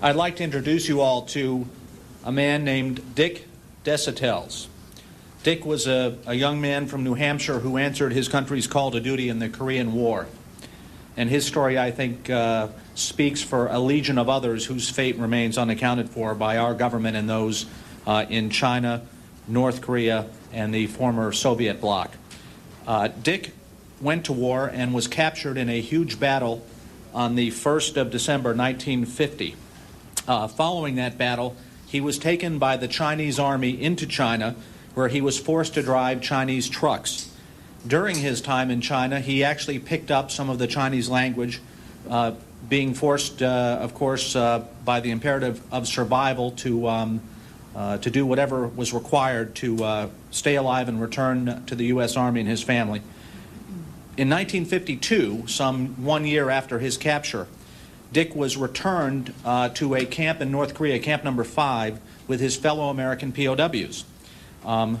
I'd like to introduce you all to a man named Dick Desautels. Dick was a young man from New Hampshire who answered his country's call to duty in the Korean War. And his story, I think, speaks for a legion of others whose fate remains unaccounted for by our government and those in China, North Korea, and the former Soviet bloc. Dick went to war and was captured in a huge battle on the 1st of December 1950. Following that battle, he was taken by the Chinese army into China, where he was forced to drive Chinese trucks. During his time in China, he actually picked up some of the Chinese language, being forced, of course, by the imperative of survival to do whatever was required to stay alive and return to the U.S. Army and his family. In 1952, some 1 year after his capture, Dick was returned to a camp in North Korea, Camp Number 5, with his fellow American POWs,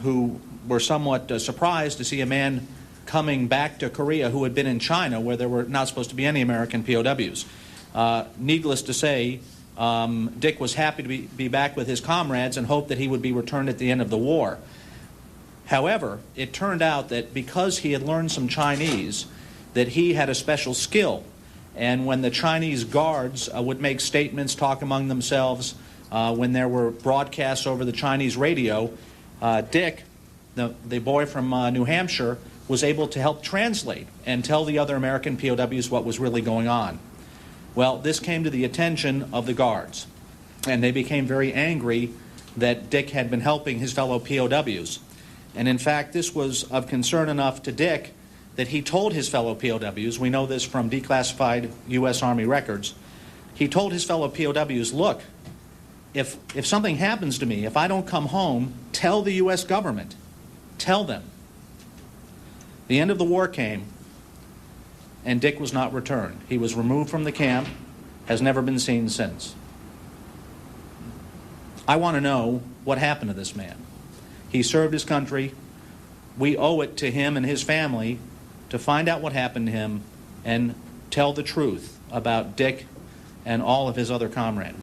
who were somewhat surprised to see a man coming back to Korea who had been in China, where there were not supposed to be any American POWs. Needless to say, Dick was happy to be back with his comrades and hoped that he would be returned at the end of the war. However, it turned out that because he had learned some Chinese, that he had a special skill. And when the Chinese guards would make statements, talk among themselves, when there were broadcasts over the Chinese radio, Dick, the boy from New Hampshire, was able to help translate and tell the other American POWs what was really going on. Well, this came to the attention of the guards, and they became very angry that Dick had been helping his fellow POWs. And in fact, this was of concern enough to Dick that he told his fellow POWs, we know this from declassified U.S. Army records, he told his fellow POWs, look, if something happens to me, if I don't come home, tell the U.S. government. Tell them. The end of the war came, and Dick was not returned. He was removed from the camp, has never been seen since. I want to know what happened to this man. He served his country. We owe it to him and his family to find out what happened to him and tell the truth about Dick and all of his other comrades.